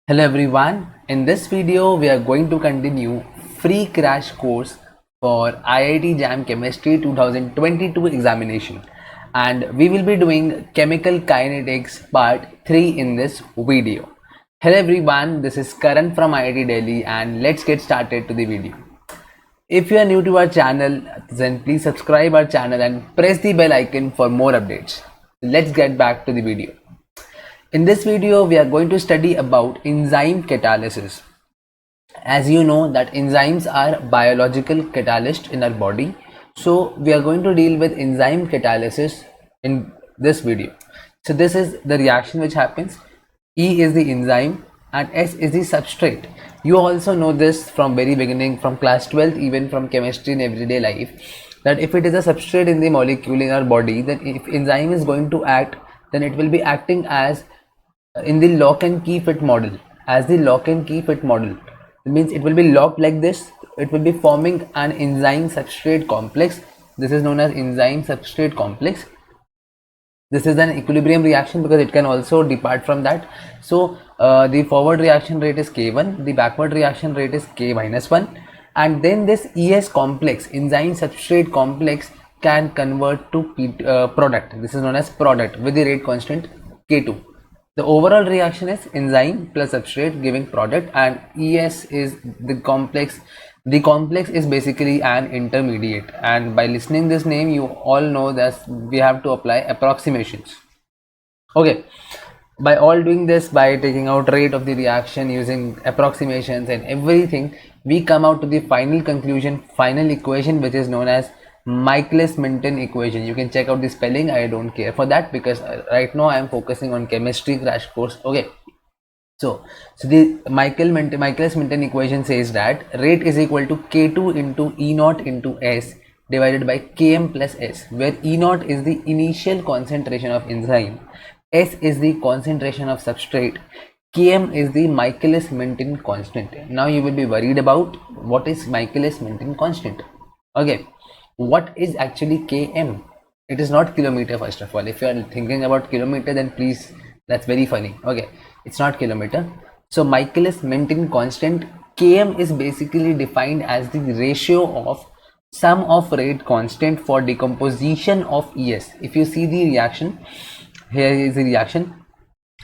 Hello everyone, in this video we are going to continue free crash course for IIT JAM Chemistry 2022 examination, and we will be doing chemical kinetics part 3 in this video. Hello everyone, this is Karan from IIT Delhi and let's get started to the video. If you are new to our channel, then please subscribe our channel and press the bell icon for more updates. Let's get back to the video. In this video, we are going to study about enzyme catalysis. As you know that enzymes are biological catalysts in our body. So we are going to deal with enzyme catalysis in this video. So this is the reaction which happens. E is the enzyme and S is the substrate. You also know this from very beginning, from class 12th, even from chemistry in everyday life, that if it is a substrate in the molecule in our body, then if enzyme is going to act, then it will be acting as in the lock and key fit model. As the lock and key fit model, it means it will be locked like this. It will be forming an enzyme substrate complex. This is known as enzyme substrate complex. This is an equilibrium reaction because it can also depart from that. So the forward reaction rate is K1, the backward reaction rate is K minus 1, and then this ES complex, enzyme substrate complex, can convert to product. This is known as product with the rate constant K2. The overall reaction is enzyme plus substrate giving product, and ES is the complex. The complex is basically an intermediate, and by listening this name you all know that we have to apply approximations. Okay, by all doing this, by taking out rate of the reaction using approximations and everything, we come out to the final conclusion, final equation, which is known as Michaelis-Menten equation. You can check out the spelling. I don't care for that because right now I am focusing on chemistry crash course. Okay, so the Michaelis-Menten equation says that rate is equal to K2 into E naught into S divided by Km plus S, where E naught is the initial concentration of enzyme, S is the concentration of substrate, Km is the Michaelis-Menten constant. Now you will be worried about what is Michaelis-Menten constant. Okay, what is actually Km? It is not kilometer. First of all, if you are thinking about kilometer, then please, that's very funny. Okay, it's not kilometer. So Michaelis-Menten constant, Km, is basically defined as the ratio of sum of rate constant for decomposition of ES. If you see the reaction, here is the reaction.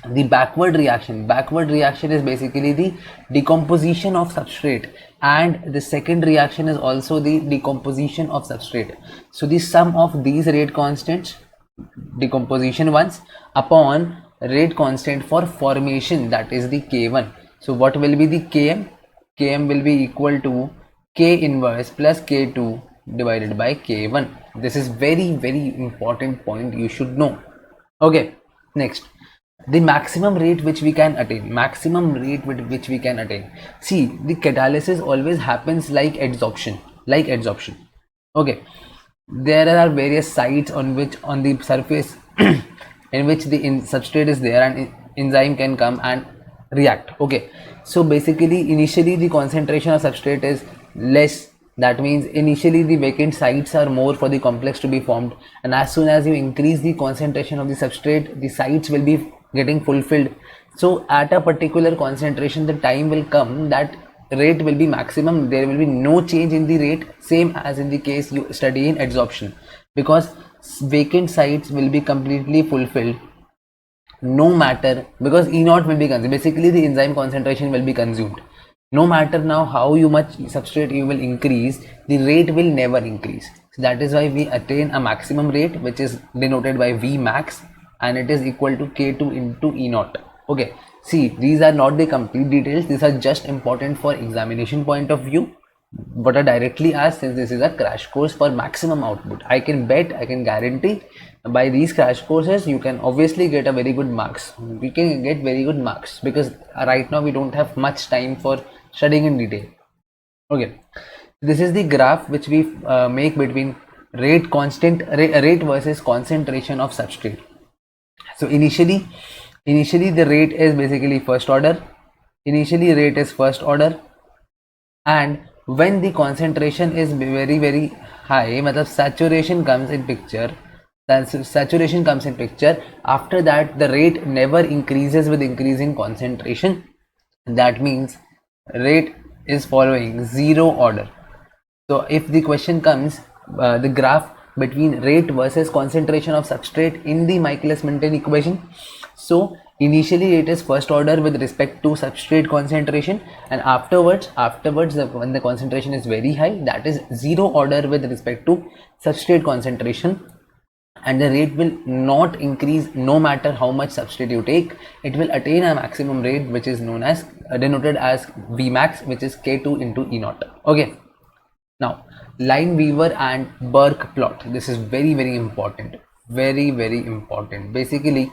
The backward reaction is basically the decomposition of substrate, and the second reaction is also the decomposition of substrate. So the sum of these rate constants, decomposition ones, upon rate constant for formation, that is the K1. So what will be the Km? Km will be equal to K inverse plus K2 divided by K1. This is very important point you should know. Okay, next, the maximum rate which we can attain. See, the catalysis always happens like adsorption. Okay, there are various sites on the surface in which the substrate is there and enzyme can come and react. Okay, so basically initially the concentration of substrate is less. That means initially the vacant sites are more for the complex to be formed, and as soon as you increase the concentration of the substrate, the sites will be getting fulfilled. So at a particular concentration, the time will come that rate will be maximum. There will be no change in the rate, same as in the case you study in adsorption, because vacant sites will be completely fulfilled no matter, because E naught will be consumed. Basically the enzyme concentration will be consumed. No matter now how much substrate you will increase, the rate will never increase. So that is why we attain a maximum rate, which is denoted by V max, and it is equal to K2 into E naught. Okay, see, these are not the complete details. These are just important for examination point of view, but are directly asked, since this is a crash course for maximum output. I can guarantee by these crash courses you can obviously get a very good marks. We can get very good marks because right now we don't have much time for studying in detail. Okay, this is the graph which we make between rate versus concentration of substrate. So initially the rate is basically first order. And when the concentration is very high, saturation comes in picture. After that, the rate never increases with increasing concentration. That means rate is following zero order. So if the question comes, the graph between rate versus concentration of substrate in the Michaelis-Menten equation. So initially it is first order with respect to substrate concentration, and afterwards when the concentration is very high, that is zero order with respect to substrate concentration, and the rate will not increase no matter how much substrate you take. It will attain a maximum rate which is known as denoted as Vmax, which is K2 into E naught. Okay. Now, Lineweaver and Burke plot. This is very, very important. Very, very important. Basically,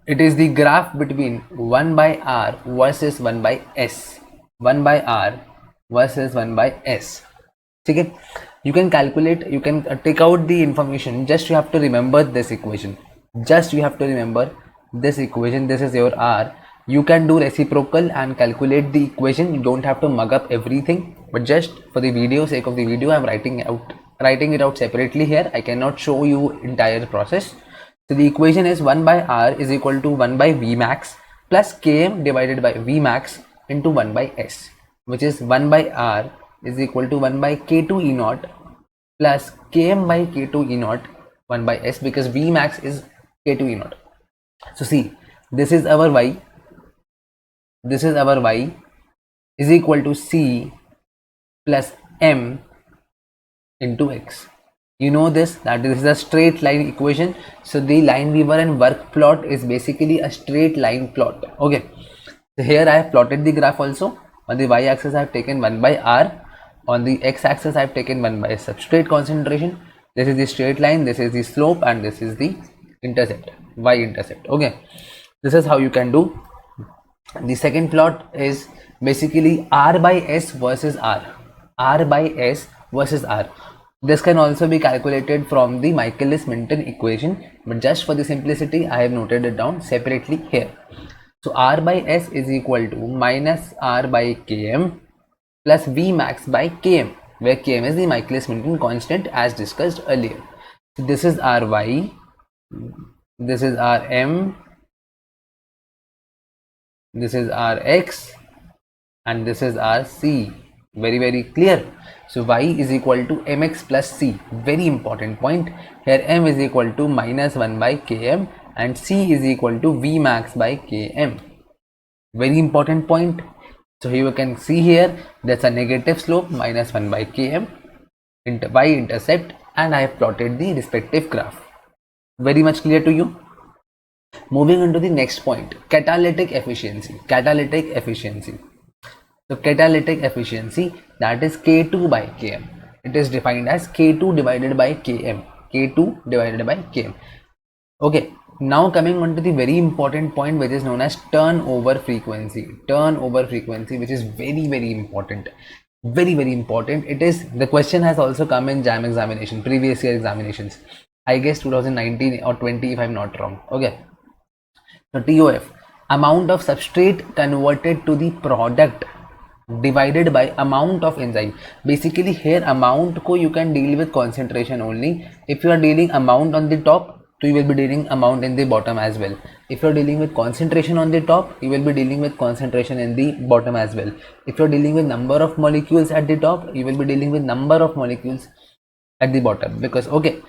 it is the graph between 1 by R versus 1 by S. 1 by R versus 1 by S. Okay? You can calculate, you can take out the information. Just you have to remember this equation. Just you have to remember this equation. This is your R. You can do reciprocal and calculate the equation. You don't have to mug up everything, but just for the video, sake of the video, I'm writing it out separately here. I cannot show you entire process. So the equation is 1 by R is equal to 1 by Vmax plus Km divided by Vmax into 1 by S, which is 1 by R is equal to 1 by K2 E naught plus Km by K2 E naught 1 by S, because Vmax is K2 E naught. So see, this is our Y. This is our Y is equal to C plus M into X. You know this, that this is a straight line equation. So the Lineweaver and Burke plot is basically a straight line plot. Okay. So here I have plotted the graph also. On the y-axis I have taken 1 by R. On the x-axis I have taken 1 by substrate concentration. This is the straight line, this is the slope, and this is the intercept, y-intercept. Okay. This is how you can do. The second plot is basically R by S versus R. R by S versus R. This can also be calculated from the Michaelis-Menten equation, but just for the simplicity, I have noted it down separately here. So R by S is equal to minus R by Km plus Vmax by Km, where Km is the Michaelis-Menten constant as discussed earlier. So this is Ry, this is Rm, this is Rx, and this is Rc. Very, very clear. So y is equal to mx plus c. Very important point. Here m is equal to minus 1 by km and c is equal to Vmax by km. Very important point. So here you can see here that's a negative slope, minus 1 by km into y-intercept, and I have plotted the respective graph. Very much clear to you? Moving on to the next point, catalytic efficiency. Catalytic efficiency. So catalytic efficiency, that is K2 by Km. It is defined as K2 divided by Km. K2 divided by Km. Okay, now coming on to the very important point, which is known as turnover frequency. Turnover frequency, which is very, very important. Very, very important. It is, the question has also come in JAM examination, previous year examinations. I guess 2019 or 20 if I'm not wrong. Okay. So TOF, amount of substrate converted to the product divided by amount of enzyme. Basically here amount ko you can deal with concentration only. If you are dealing amount on the top, so you will be dealing amount in the bottom as well. If you are dealing with concentration on the top, you will be dealing with concentration in the bottom as well. If you are dealing with number of molecules at the top, you will be dealing with number of molecules at the bottom. Because okay,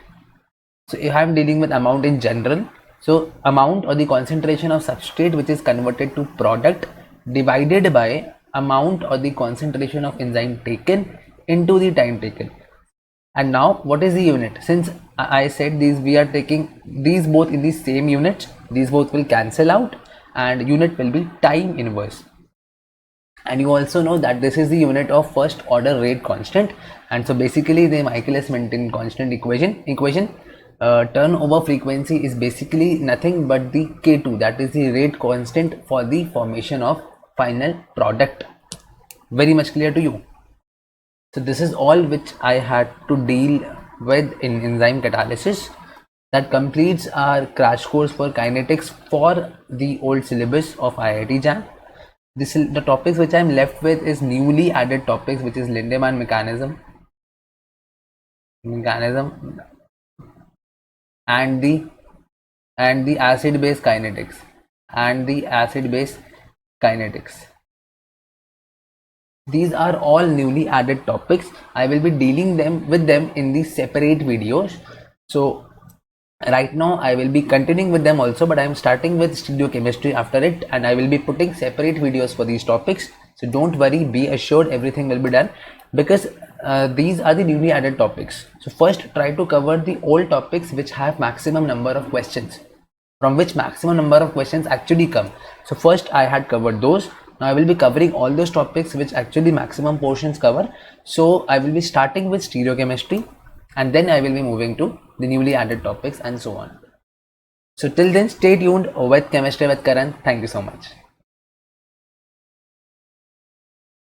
so if I am dealing with amount in general, so amount or the concentration of substrate which is converted to product divided by amount or the concentration of enzyme taken into the time taken. And now what is the unit? Since I said these, we are taking these both in the same unit, these both will cancel out and unit will be time inverse. And you also know that this is the unit of first order rate constant, and so basically the Michaelis-Menten constant equation turnover frequency is basically nothing but the K2, that is the rate constant for the formation of final product. Very much clear to you? So this is all which I had to deal with in enzyme catalysis. That completes our crash course for kinetics for the old syllabus of IIT JAM. The topics which I am left with is newly added topics, which is Lindemann mechanism and the acid base kinetics and the acid base kinetics. These are all newly added topics. I will be dealing with them in these separate videos. So right now I will be continuing with them also, but I am starting with stereochemistry after it, and I will be putting separate videos for these topics. So don't worry, be assured everything will be done, because these are the newly added topics. So first try to cover the old topics which have maximum number of questions, from which maximum number of questions actually come. So first I had covered those. Now I will be covering all those topics which actually maximum portions cover. So I will be starting with stereochemistry, and then I will be moving to the newly added topics and so on. So till then, stay tuned with Chemistry with Karan. Thank you so much.